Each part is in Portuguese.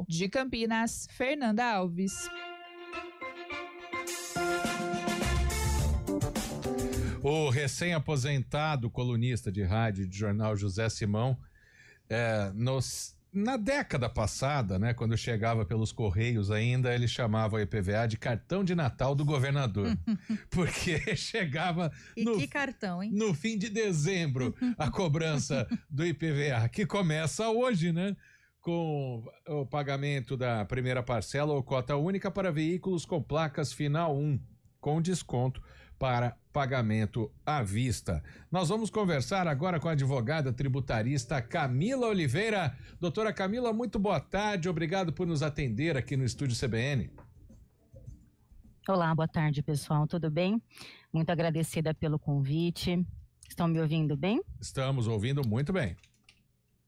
De Campinas, Fernanda Alves. O recém-aposentado colunista de rádio e de jornal José Simão, na década passada, né, quando chegava pelos Correios ainda, ele chamava o IPVA de cartão de Natal do governador. Porque chegava que cartão, hein? No fim de dezembro, a cobrança do IPVA, que começa hoje, né? Com o pagamento da primeira parcela ou cota única para veículos com placas final 1, com desconto para pagamento à vista. Nós vamos conversar agora com a advogada tributarista Camila Oliveira. Doutora Camila, muito boa tarde, obrigado por nos atender aqui no Estúdio CBN. Olá, boa tarde, pessoal, tudo bem? Muito agradecida pelo convite. Estão me ouvindo bem? Estamos ouvindo muito bem.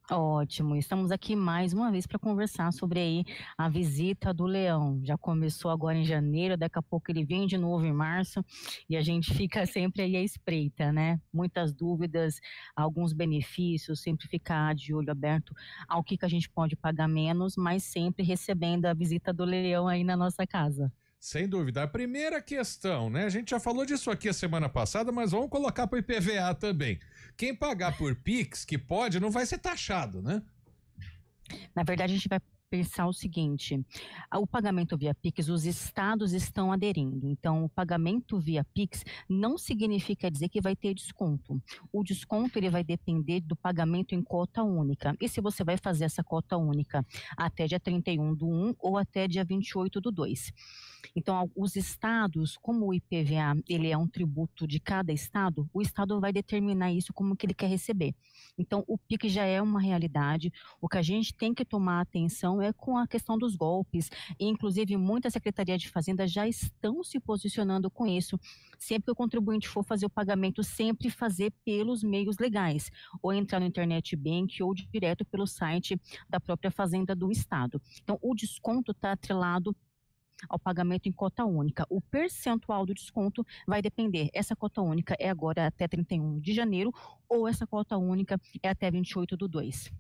Ótimo, estamos aqui mais uma vez para conversar sobre aí a visita do Leão. Já começou agora em janeiro, daqui a pouco ele vem de novo em março e a gente fica sempre aí à espreita, né? Muitas dúvidas, alguns benefícios, sempre ficar de olho aberto ao que a gente pode pagar menos, mas sempre recebendo a visita do Leão aí na nossa casa. Sem dúvida. A primeira questão, né? A gente já falou disso aqui a semana passada, mas vamos colocar para o IPVA também. Quem pagar por Pix, que pode, não vai ser taxado, né? Na verdade, a gente vai pensar o seguinte, o pagamento via Pix, os estados estão aderindo, então o pagamento via Pix não significa dizer que vai ter desconto. O desconto ele vai depender do pagamento em cota única, e se você vai fazer essa cota única até dia 31/1 ou até dia 28/2. Então, os estados, como o IPVA, ele é um tributo de cada estado, o estado vai determinar isso como que ele quer receber. Então, o Pix já é uma realidade, o que a gente tem que tomar atenção é com a questão dos golpes, e inclusive muitas secretarias de fazenda já estão se posicionando com isso. Sempre que o contribuinte for fazer o pagamento, sempre fazer pelos meios legais, ou entrar no Internet Bank ou direto pelo site da própria fazenda do estado. Então, o desconto está atrelado ao pagamento em cota única. O percentual do desconto vai depender. Essa cota única é agora até 31 de janeiro ou essa cota única é até 28/2.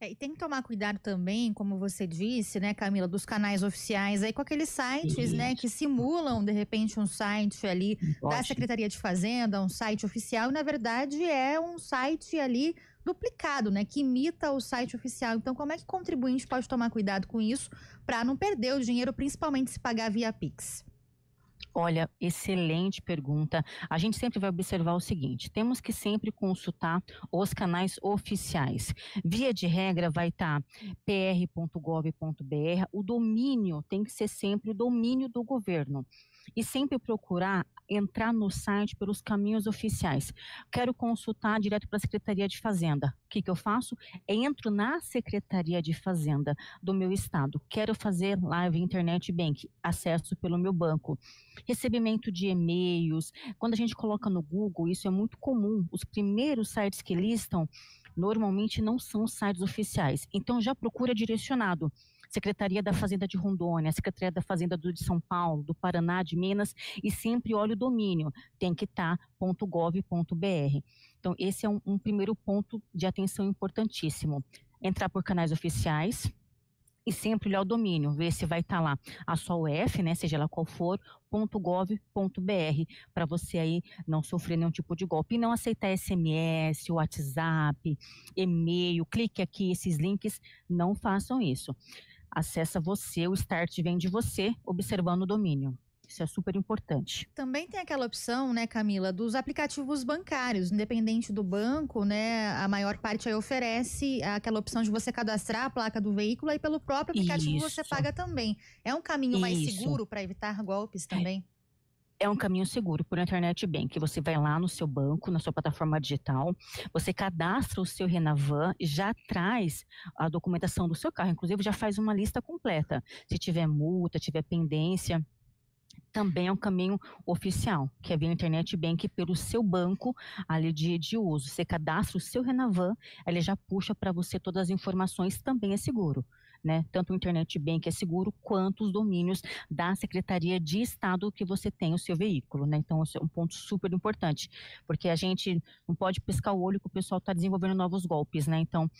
E tem que tomar cuidado também, como você disse, né, Camila, dos canais oficiais aí com aqueles sites, né, que simulam de repente um site ali da Secretaria de Fazenda, um site oficial, e na verdade é um site ali duplicado, né, que imita o site oficial. Então, como é que o contribuinte pode tomar cuidado com isso para não perder o dinheiro, principalmente se pagar via Pix? Olha, excelente pergunta. A gente sempre vai observar o seguinte, temos que sempre consultar os canais oficiais. Via de regra vai estar pr.gov.br, o domínio tem que ser sempre o domínio do governo. E sempre procurar entrar no site pelos caminhos oficiais. Quero consultar direto para a Secretaria de Fazenda. O que eu faço? Entro na Secretaria de Fazenda do meu estado. Quero fazer live Internet Bank, acesso pelo meu banco. Recebimento de e-mails. Quando a gente coloca no Google, isso é muito comum. Os primeiros sites que listam normalmente não são sites oficiais. Então já procura direcionado. Secretaria da Fazenda de Rondônia, Secretaria da Fazenda de São Paulo, do Paraná, de Minas, e sempre olha o domínio, tem que estar .gov.br. Então, esse é um primeiro ponto de atenção importantíssimo. Entrar por canais oficiais e sempre olhar o domínio, ver se vai estar lá a sua UF, né, seja lá qual for, .gov.br, para você aí não sofrer nenhum tipo de golpe. E não aceitar SMS, WhatsApp, e-mail, clique aqui, esses links, não façam isso. Acessa você, o start vem de você, observando o domínio. Isso é super importante. Também tem aquela opção, né, Camila, dos aplicativos bancários, independente do banco, né, a maior parte aí oferece aquela opção de você cadastrar a placa do veículo e pelo próprio aplicativo você paga também. É um caminho mais seguro para evitar golpes também? É um caminho seguro por Internet Bank. Você vai lá no seu banco, na sua plataforma digital, você cadastra o seu Renavan, já traz a documentação do seu carro, inclusive já faz uma lista completa. Se tiver multa, tiver pendência, também é um caminho oficial, que é via Internet Bank pelo seu banco ali de uso. Você cadastra o seu Renavan, ele já puxa para você todas as informações, também é seguro, né? Tanto o Internet Bank é seguro, quanto os domínios da Secretaria de Estado que você tem o seu veículo, né? Então, esse é um ponto super importante, porque a gente não pode piscar o olho que o pessoal está desenvolvendo novos golpes, né? Então,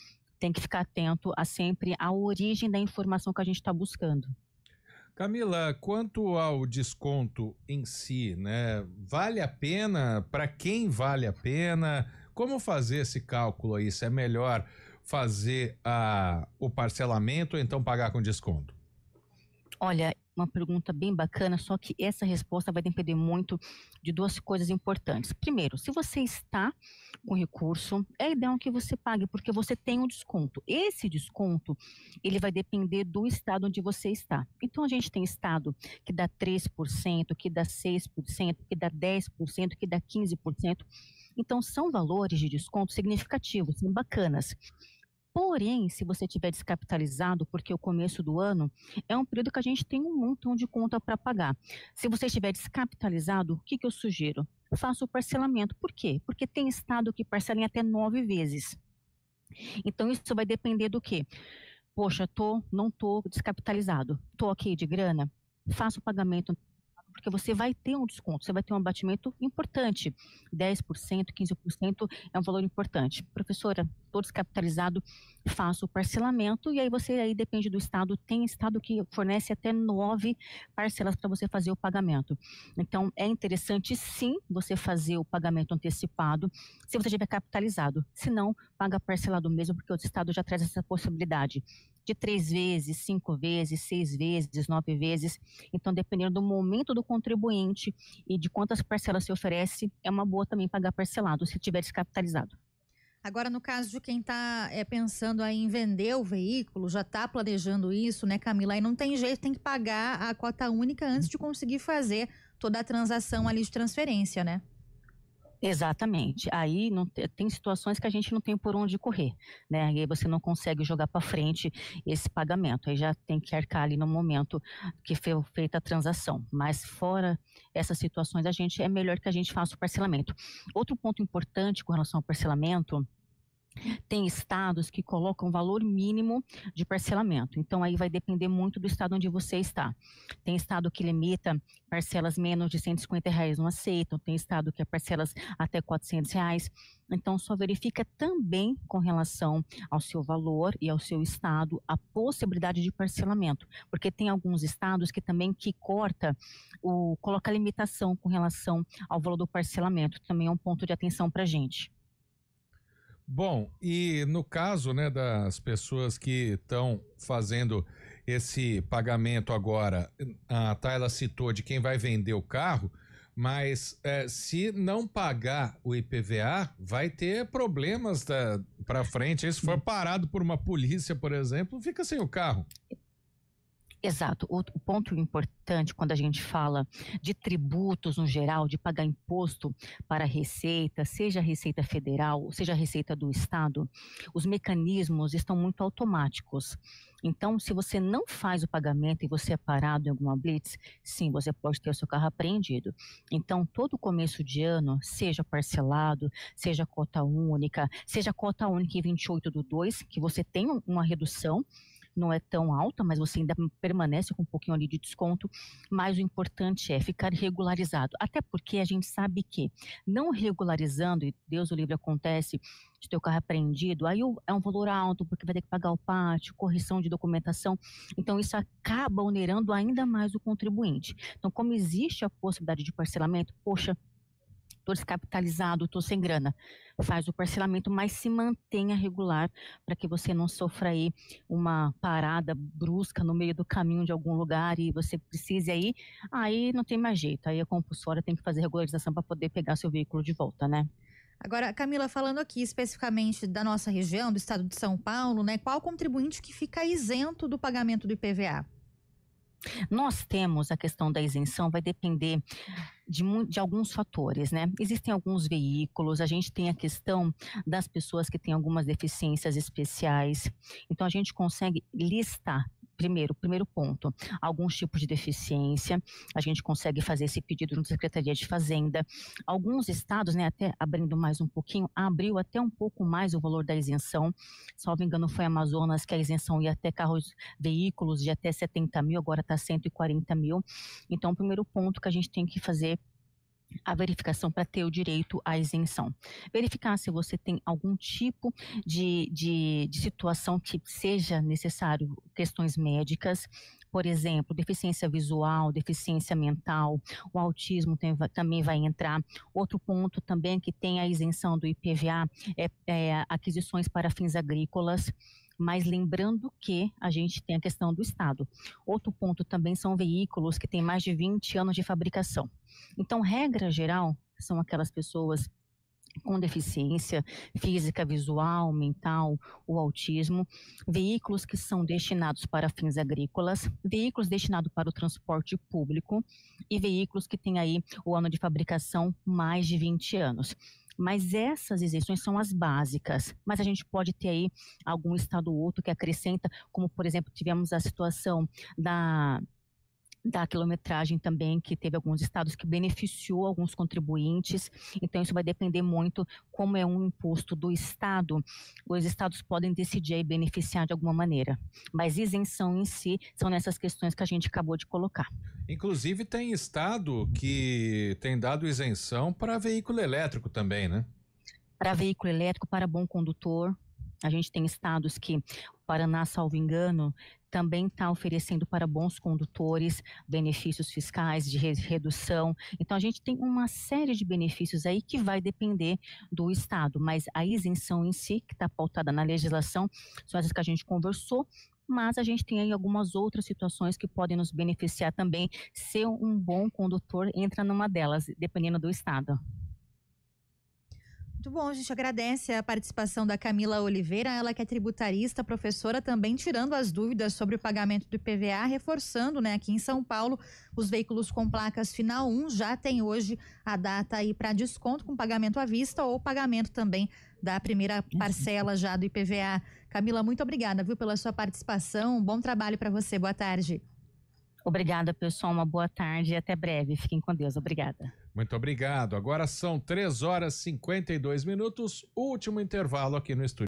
tem que ficar atento a sempre à origem da informação que a gente está buscando. Camila, quanto ao desconto em si, né? Vale a pena? Para quem vale a pena? Como fazer esse cálculo aí? Se é melhor fazer o parcelamento ou então pagar com desconto? Olha, uma pergunta bem bacana, só que essa resposta vai depender muito de duas coisas importantes. Primeiro, se você está com recurso, é ideal que você pague, porque você tem um desconto. Esse desconto, ele vai depender do estado onde você está. Então, a gente tem estado que dá 3%, que dá 6%, que dá 10%, que dá 15%. Então, são valores de desconto significativos, são bacanas. Porém, se você tiver descapitalizado, porque o começo do ano é um período que a gente tem um montão de conta para pagar. Se você estiver descapitalizado, o que eu sugiro? Faça o parcelamento. Por quê? Porque tem estado que parcela em até 9 vezes. Então, isso vai depender do quê? Poxa, não tô descapitalizado, tô ok de grana, faça o pagamento, porque você vai ter um desconto, você vai ter um abatimento importante, 10%, 15% é um valor importante. Professora, estou descapitalizado, faço o parcelamento, e aí aí depende do estado, tem estado que fornece até 9 parcelas para você fazer o pagamento. Então, é interessante sim você fazer o pagamento antecipado, se você estiver capitalizado, se não, paga parcelado mesmo, porque o estado já traz essa possibilidade de 3 vezes, 5 vezes, 6 vezes, 9 vezes. Então, dependendo do momento do contribuinte e de quantas parcelas se oferece, é uma boa também pagar parcelado, se tiver descapitalizado. Agora, no caso de quem está pensando aí em vender o veículo, já está planejando isso, né, Camila? Aí não tem jeito, tem que pagar a cota única antes de conseguir fazer toda a transação ali de transferência, né? Exatamente. Aí não tem situações que a gente não tem por onde correr, né? E aí você não consegue jogar para frente esse pagamento. Aí já tem que arcar ali no momento que foi feita a transação. Mas fora essas situações, é melhor que a gente faça o parcelamento. Outro ponto importante com relação ao parcelamento, tem estados que colocam valor mínimo de parcelamento. Então, aí vai depender muito do estado onde você está. Tem estado que limita parcelas menos de R$ 150 não aceitam. Tem estado que é parcelas até R$ 400. Então, só verifica também com relação ao seu valor e ao seu estado a possibilidade de parcelamento. Porque tem alguns estados que também coloca limitação com relação ao valor do parcelamento. Também é um ponto de atenção para a gente. Bom, e no caso, né, das pessoas que estão fazendo esse pagamento agora, a Tayla citou de quem vai vender o carro, mas se não pagar o IPVA, vai ter problemas para frente. Aí, se for parado por uma polícia, por exemplo, fica sem o carro. Exato. O ponto importante quando a gente fala de tributos no geral, de pagar imposto para a Receita, seja a Receita Federal, seja a Receita do Estado, os mecanismos estão muito automáticos. Então, se você não faz o pagamento e você é parado em alguma blitz, sim, você pode ter o seu carro apreendido. Então, todo começo de ano, seja parcelado, seja cota única em 28/2, que você tem uma redução, não é tão alta, mas você ainda permanece com um pouquinho ali de desconto, mas o importante é ficar regularizado, até porque a gente sabe que não regularizando, e Deus o livre acontece, de ter o carro apreendido, aí é um valor alto, porque vai ter que pagar o pátio, correção de documentação, então isso acaba onerando ainda mais o contribuinte. Então, como existe a possibilidade de parcelamento, poxa, estou descapitalizado, estou sem grana, faz o parcelamento, mas se mantenha regular para que você não sofra aí uma parada brusca no meio do caminho de algum lugar e você precise aí não tem mais jeito, aí a compulsória tem que fazer regularização para poder pegar seu veículo de volta, né? Agora, Camila, falando aqui especificamente da nossa região, do estado de São Paulo, né? Qual contribuinte que fica isento do pagamento do IPVA? Nós temos a questão da isenção, vai depender de alguns fatores, né? Existem alguns veículos, a gente tem a questão das pessoas que têm algumas deficiências especiais, então a gente consegue listar. Primeiro ponto, alguns tipos de deficiência, a gente consegue fazer esse pedido na Secretaria de Fazenda. Alguns estados, né, até abrindo mais um pouquinho, abriu até um pouco mais o valor da isenção, salvo engano foi Amazonas, que a isenção ia até veículos de até 70 mil, agora está 140 mil. Então, o primeiro ponto que a gente tem que fazer a verificação para ter o direito à isenção. Verificar se você tem algum tipo de situação que seja necessário, questões médicas, por exemplo, deficiência visual, deficiência mental, o autismo também vai entrar. Outro ponto também que tem a isenção do IPVA é aquisições para fins agrícolas, mas lembrando que a gente tem a questão do Estado. Outro ponto também são veículos que têm mais de 20 anos de fabricação. Então, regra geral, são aquelas pessoas com deficiência física, visual, mental, o autismo, veículos que são destinados para fins agrícolas, veículos destinados para o transporte público e veículos que têm aí o ano de fabricação mais de 20 anos. Mas essas isenções são as básicas, mas a gente pode ter aí algum estado ou outro que acrescenta, como por exemplo, tivemos a situação da quilometragem também, que teve alguns estados que beneficiou alguns contribuintes, então isso vai depender muito como é um imposto do estado, os estados podem decidir aí beneficiar de alguma maneira, mas isenção em si são nessas questões que a gente acabou de colocar. Inclusive tem estado que tem dado isenção para veículo elétrico também, né? Para veículo elétrico, para bom condutor, a gente tem estados que, o Paraná, salvo engano, também está oferecendo para bons condutores benefícios fiscais de redução. Então, a gente tem uma série de benefícios aí que vai depender do estado, mas a isenção em si, que está pautada na legislação, são essas que a gente conversou, mas a gente tem aí algumas outras situações que podem nos beneficiar também. Ser um bom condutor entra numa delas, dependendo do estado. Muito bom, a gente agradece a participação da Camila Oliveira, ela que é tributarista, professora, também tirando as dúvidas sobre o pagamento do IPVA, reforçando, né, aqui em São Paulo, os veículos com placas final 1 já tem hoje a data aí para desconto com pagamento à vista ou pagamento também da primeira parcela já do IPVA. Camila, muito obrigada, viu, pela sua participação, bom trabalho para você, boa tarde. Obrigada, pessoal, uma boa tarde e até breve, fiquem com Deus, obrigada. Muito obrigado, agora são 3h52, último intervalo aqui no estúdio.